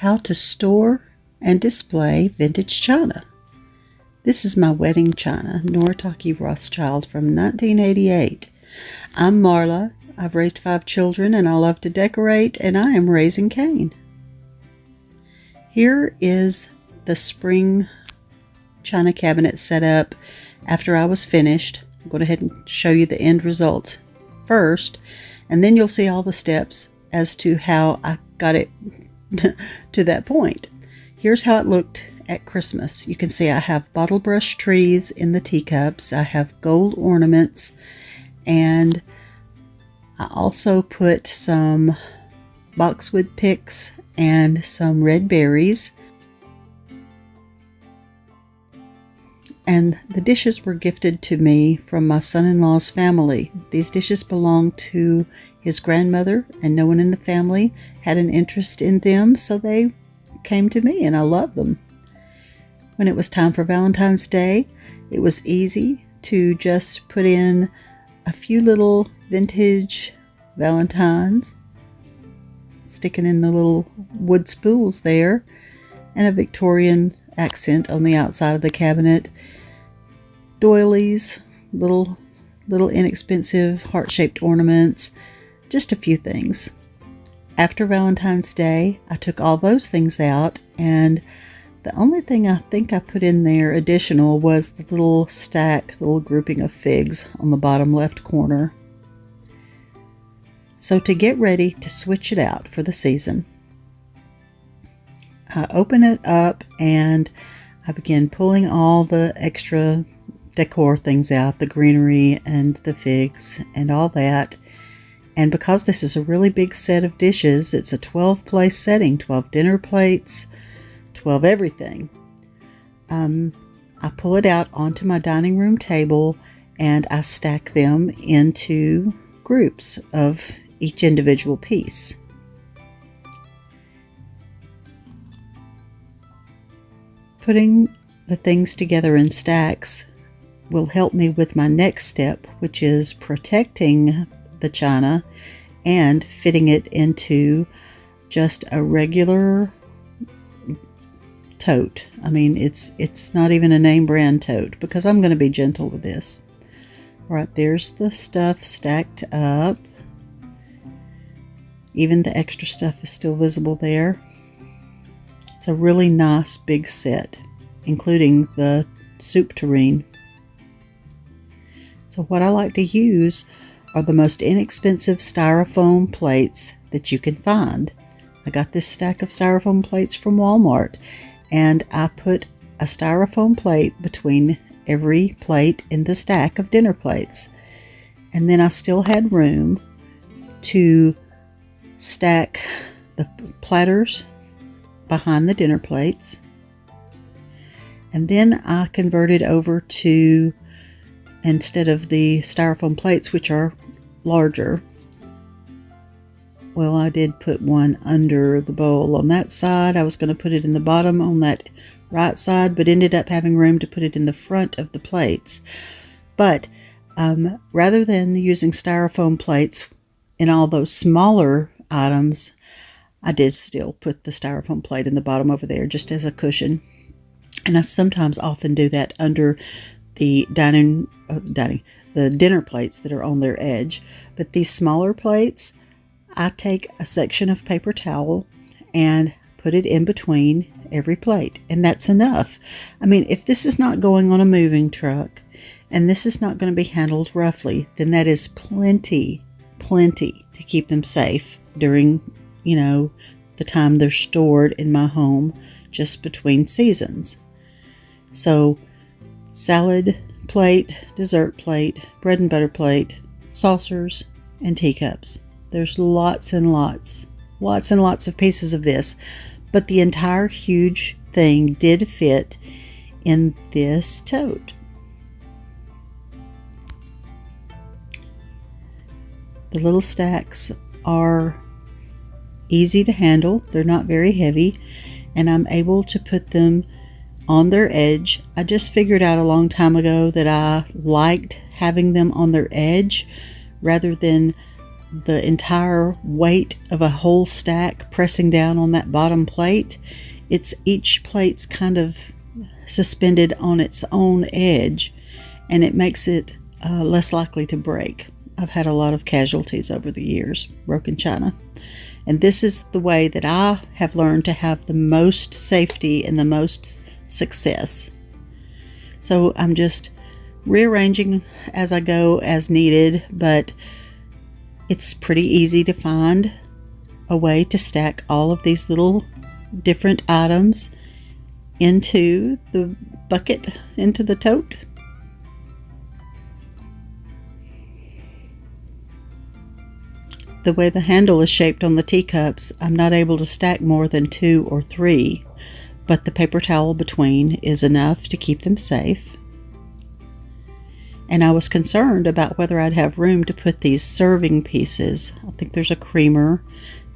How to store and display vintage china. This is my wedding china, Noritake Rothschild from 1988. I'm Marla. I've raised 5 children and I love to decorate, and I am raising Cain. Here is the spring china cabinet set up after I was finished. I'm going to go ahead and show you the end result first, and then you'll see all the steps as to how I got it to that point. Here's how it looked at Christmas. You can see I have bottle brush trees in the teacups. I have gold ornaments, and I also put some boxwood picks and some red berries. And the dishes were gifted to me from my son-in-law's family. These dishes belong to his grandmother, and no one in the family had an interest in them, so they came to me, and I love them. When it was time for Valentine's Day, it was easy to just put in a few little vintage valentines, sticking in the little wood spools there, and a Victorian accent on the outside of the cabinet. Doilies, little inexpensive heart-shaped ornaments, just a few things. After Valentine's Day, I took all those things out, and the only thing I think I put in there additional was the little grouping of figs on the bottom left corner. So to get ready to switch it out for the season, I open it up and I begin pulling all the extra decor things out, the greenery and the figs and all that. And because this is a really big set of dishes, it's a 12 place setting, 12 dinner plates, 12 everything. I pull it out onto my dining room table and I stack them into groups of each individual piece. Putting the things together in stacks will help me with my next step, which is protecting the china and fitting it into just a regular tote. I mean, it's not even a name brand tote, because I'm going to be gentle with this. All right, there's the stuff stacked up. Even the extra stuff is still visible there. It's a really nice big set, including the soup tureen. So what I like to use are the most inexpensive styrofoam plates that you can find. I got this stack of styrofoam plates from Walmart, and I put a styrofoam plate between every plate in the stack of dinner plates. And then I still had room to stack the platters behind the dinner plates. And then I converted over to, instead of the styrofoam plates, which are larger, well, I did put one under the bowl on that side. I was going to put it in the bottom on that right side, but ended up having room to put it in the front of the plates. But rather than using styrofoam plates in all those smaller items, I did still put the styrofoam plate in the bottom over there just as a cushion. And I sometimes often do that under the the dinner plates that are on their edge. But these smaller plates, I take a section of paper towel and put it in between every plate, and that's enough. I mean, if this is not going on a moving truck and this is not going to be handled roughly, then that is plenty to keep them safe during, the time they're stored in my home just between seasons. So salad plate, dessert plate, bread and butter plate, saucers, and teacups. There's lots and lots of pieces of this, but the entire huge thing did fit in this tote. The little stacks are easy to handle. They're not very heavy, and I'm able to put them on their edge. I just figured out a long time ago that I liked having them on their edge rather than the entire weight of a whole stack pressing down on that bottom plate. Each plate's kind of suspended on its own edge, and it makes it less likely to break. I've had a lot of casualties over the years, broken china. And this is the way that I have learned to have the most safety and the most success. So I'm just rearranging as I go as needed, but it's pretty easy to find a way to stack all of these little different items into the bucket, into the tote. The way the handle is shaped on the teacups, I'm not able to stack more than 2 or 3, but the paper towel between is enough to keep them safe. And I was concerned about whether I'd have room to put these serving pieces. I think there's a creamer,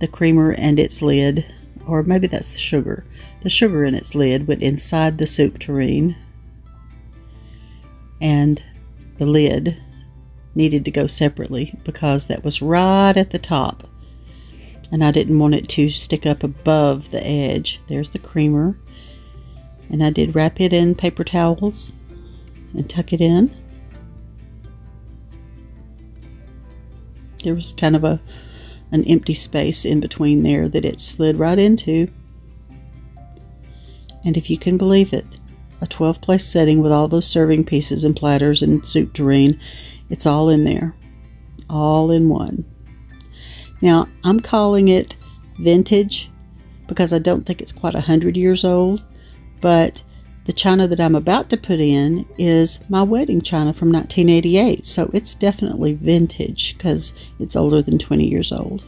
the creamer and its lid, or maybe that's the sugar. The sugar and its lid went inside the soup tureen, and the lid needed to go separately because that was right at the top, and I didn't want it to stick up above the edge. There's the creamer, and I did wrap it in paper towels and tuck it in. There was kind of an empty space in between there that it slid right into. And if you can believe it, a 12-place setting with all those serving pieces and platters and soup tureen, it's all in there, all in one. Now, I'm calling it vintage because I don't think it's quite 100 years old, but the china that I'm about to put in is my wedding china from 1988, so it's definitely vintage because it's older than 20 years old.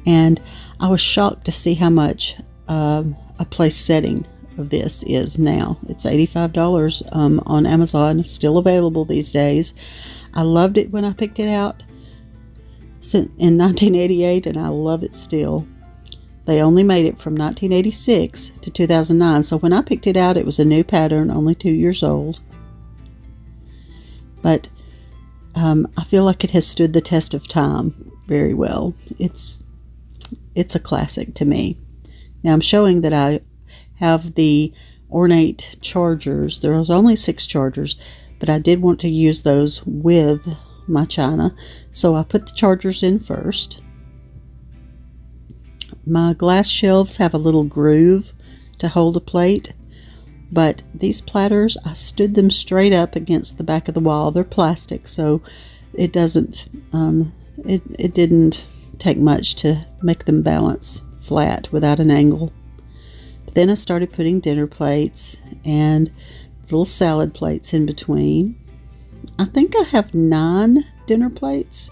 And I was shocked to see how much a place setting of this is now. It's $85 on Amazon, still available these days. I loved it when I picked it out in 1988, and I love it still. They only made it from 1986 to 2009, so when I picked it out, it was a new pattern, only 2 years old. But I feel like it has stood the test of time very well. It's a classic to me. Now I'm showing that I have the ornate chargers. There's only 6 chargers, but I did want to use those with my china, so I put the chargers in first. My glass shelves have a little groove to hold a plate, but these platters, I stood them straight up against the back of the wall. They're plastic, so it doesn't it didn't take much to make them balance flat without an angle. But then I started putting dinner plates and little salad plates in between. I think I have 9 dinner plates.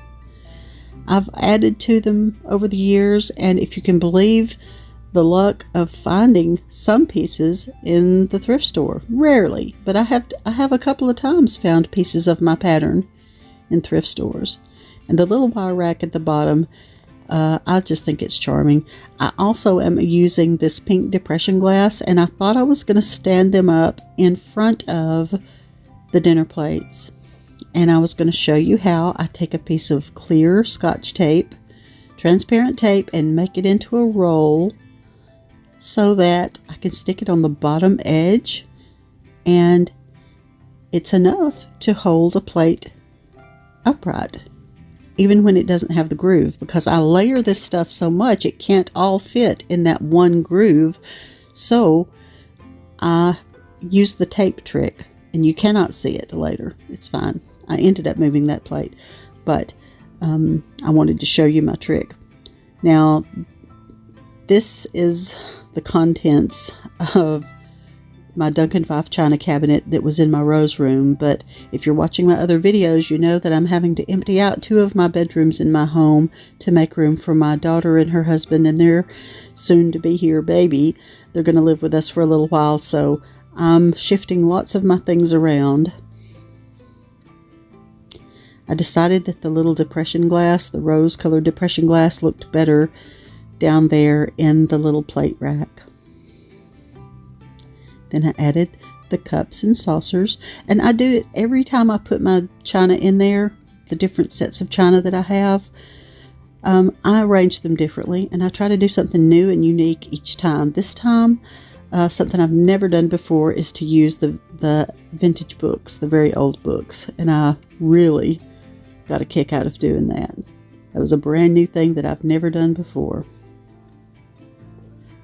I've added to them over the years, and if you can believe the luck of finding some pieces in the thrift store, rarely, but I have a couple of times found pieces of my pattern in thrift stores. And the little wire rack at the bottom, I just think it's charming. I also am using this pink depression glass, and I thought I was going to stand them up in front of the dinner plates. And I was going to show you how I take a piece of clear Scotch tape, transparent tape, and make it into a roll so that I can stick it on the bottom edge, and it's enough to hold a plate upright, even when it doesn't have the groove, because I layer this stuff so much it can't all fit in that one groove. So I use the tape trick, and you cannot see it later. It's fine. I ended up moving that plate, but I wanted to show you my trick. Now, this is the contents of my Duncan Fife china cabinet that was in my rose room, but if you're watching my other videos, you know that I'm having to empty out 2 of my bedrooms in my home to make room for my daughter and her husband and their soon-to-be-here baby. They're going to live with us for a little while, so I'm shifting lots of my things around. I decided that the little depression glass, the rose-colored depression glass, looked better down there in the little plate rack. Then I added the cups and saucers, and I do it every time I put my china in there. the different sets of china that I have, I arrange them differently, and I try to do something new and unique each time. This time, something I've never done before is to use the vintage books, the very old books, and I really got a kick out of doing that. That was a brand new thing that I've never done before.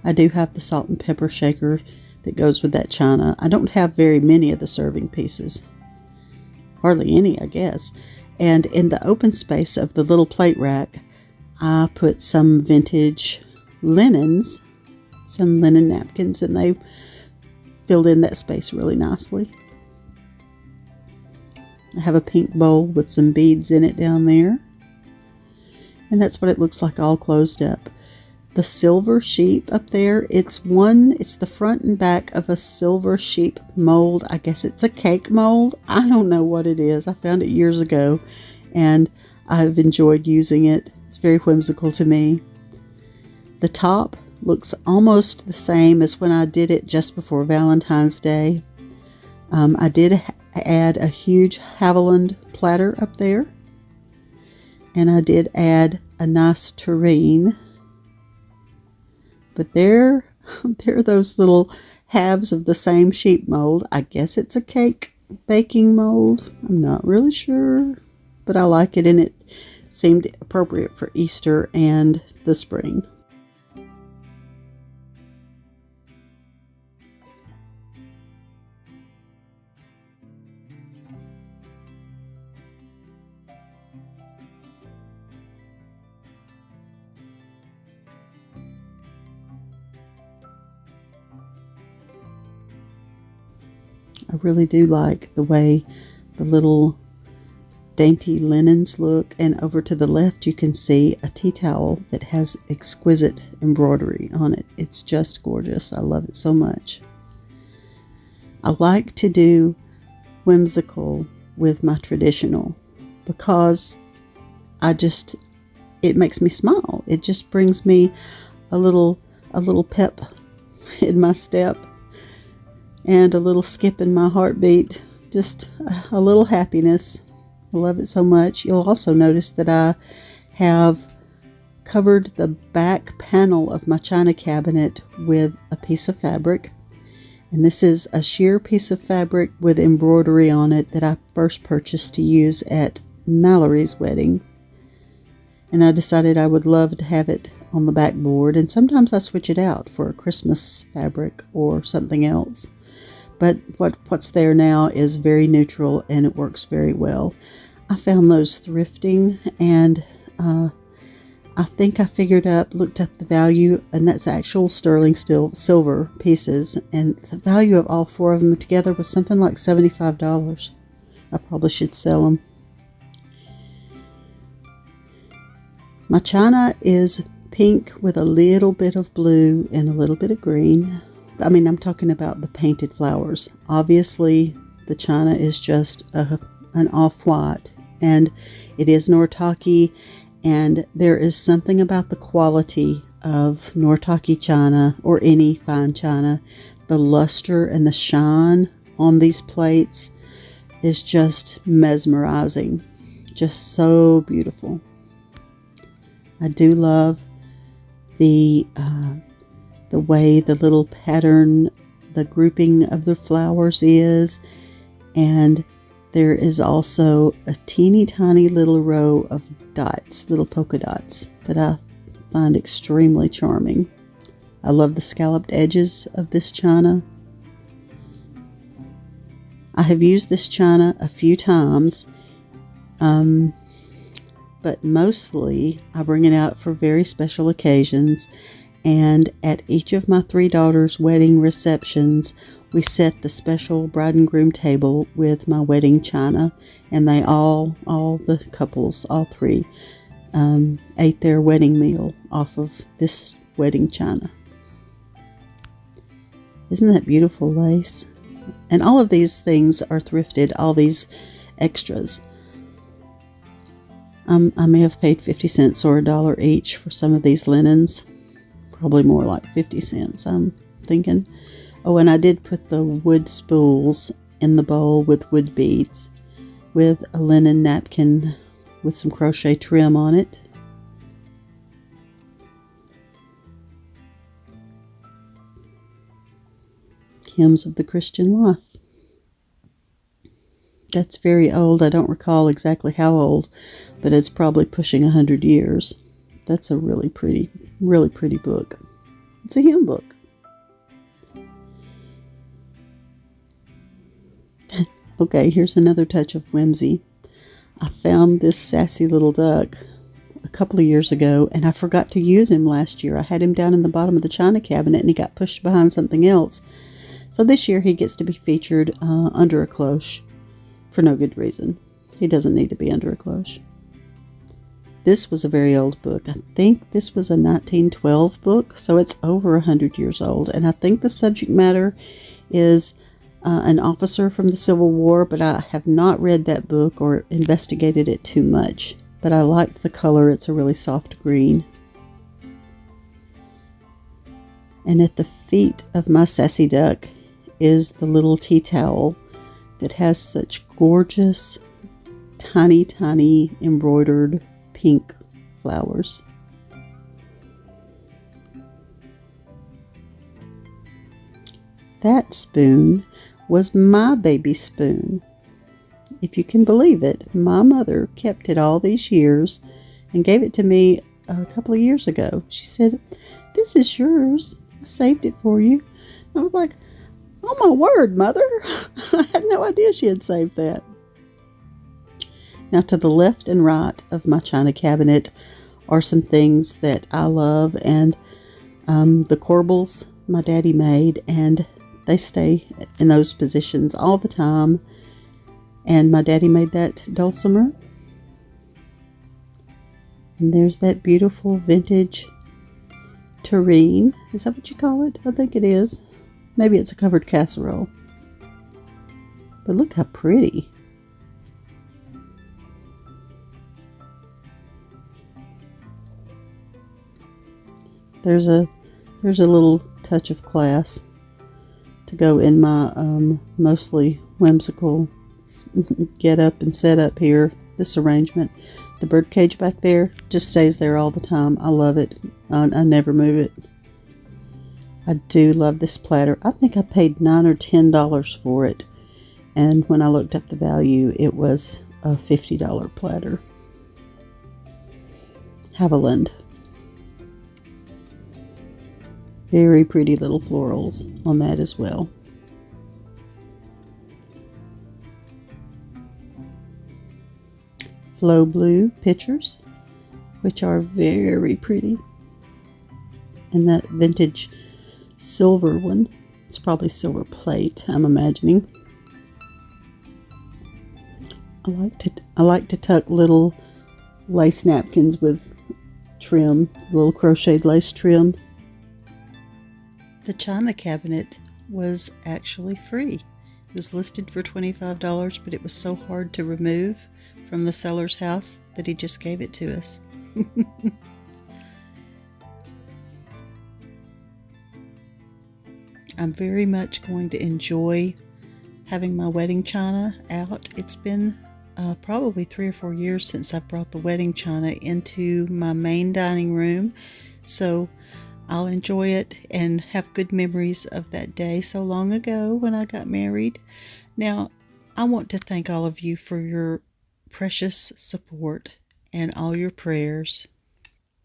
I do have the salt and pepper shaker that goes with that china. I don't have very many of the serving pieces. Hardly any, I guess. And in the open space of the little plate rack, I put some vintage linens, some linen napkins, and they filled in that space really nicely. I have a pink bowl with some beads in it down there. And that's what it looks like all closed up. The silver sheep up there, it's the front and back of a silver sheep mold. I guess it's a cake mold. I don't know what it is. I found it years ago, and I've enjoyed using it. It's very whimsical to me. The top looks almost the same as when I did it just before Valentine's Day. I did add a huge Haviland platter up there. And I did add a nice tureen. But there are those little halves of the same sheep mold. I guess it's a cake baking mold. I'm not really sure. But I like it, and it seemed appropriate for Easter and the spring. I really do like the way the little dainty linens look, and over to the left you can see a tea towel that has exquisite embroidery on it. It's just gorgeous. I love it so much. I like to do whimsical with my traditional because it makes me smile. It just brings me a little pep in my step and a little skip in my heartbeat. Just a little happiness. I love it so much. You'll also notice that I have covered the back panel of my china cabinet with a piece of fabric. And this is a sheer piece of fabric with embroidery on it that I first purchased to use at Mallory's wedding. And I decided I would love to have it on the backboard, and sometimes I switch it out for a Christmas fabric or something else. But what's there now is very neutral, and it works very well. I found those thrifting, and I think I looked up the value, and that's actual sterling silver pieces, and the value of all four of them together was something like $75. I probably should sell them. My china is pink with a little bit of blue and a little bit of green. I mean, I'm talking about the painted flowers. Obviously, the china is just an off-white, and it is Noritake, and there is something about the quality of Noritake china, or any fine china. The luster and the shine on these plates is just mesmerizing. Just so beautiful. I do love the way the little pattern, the grouping of the flowers is, and there is also a teeny tiny little row of dots, little polka dots, that I find extremely charming. I love the scalloped edges of this china. I have used this china a few times, but mostly I bring it out for very special occasions. And at each of my three daughters' wedding receptions, we set the special bride and groom table with my wedding china, and they all the couples, all three, ate their wedding meal off of this wedding china. Isn't that beautiful lace? And all of these things are thrifted, all these extras. I may have paid 50 cents or $1 each for some of these linens. Probably more like 50 cents, I'm thinking. Oh, and I did put the wood spools in the bowl with wood beads with a linen napkin with some crochet trim on it. Hymns of the Christian Life. That's very old. I don't recall exactly how old, but it's probably pushing 100 years. That's a really pretty book. It's a hymn book. Okay, here's another touch of whimsy. I found this sassy little duck a couple of years ago, and I forgot to use him last year. I had him down in the bottom of the china cabinet, and he got pushed behind something else. So this year he gets to be featured under a cloche for no good reason. He doesn't need to be under a cloche. This was a very old book. I think this was a 1912 book, so it's over 100 years old. And I think the subject matter is an officer from the Civil War, but I have not read that book or investigated it too much. But I liked the color. It's a really soft green. And at the feet of my sassy duck is the little tea towel that has such gorgeous, tiny, tiny embroidered pink flowers. That spoon was my baby spoon. If you can believe it, my mother kept it all these years and gave it to me a couple of years ago. She said, "This is yours. I saved it for you." I was like, "Oh my word, Mother." I had no idea she had saved that. Now to the left and right of my china cabinet are some things that I love, and the corbels my daddy made, and they stay in those positions all the time. And my daddy made that dulcimer. And there's that beautiful vintage tureen. Is that what you call it? I think it is. Maybe it's a covered casserole. But look how pretty. There's a little touch of class to go in my mostly whimsical get up and set up here. This arrangement. The bird cage back there just stays there all the time. I love it. I never move it. I do love this platter. I think I paid $9 or $10 for it. And when I looked up the value, it was a $50 platter. Haviland. Very pretty little florals on that as well. Flow blue pitchers, which are very pretty. And that vintage silver one, it's probably silver plate, I'm imagining. I like to tuck little lace napkins with trim, little crocheted lace trim. The china cabinet was actually free. It was listed for $25, but it was so hard to remove from the seller's house that he just gave it to us. I'm very much going to enjoy having my wedding china out. It's been probably 3 or 4 years since I've brought the wedding china into my main dining room, so I'll enjoy it and have good memories of that day so long ago when I got married. Now, I want to thank all of you for your precious support and all your prayers.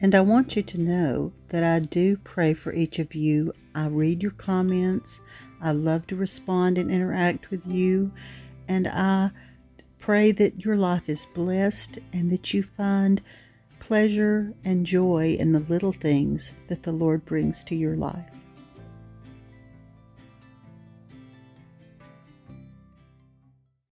And I want you to know that I do pray for each of you. I read your comments. I love to respond and interact with you. And I pray that your life is blessed and that you find pleasure and joy in the little things that the Lord brings to your life.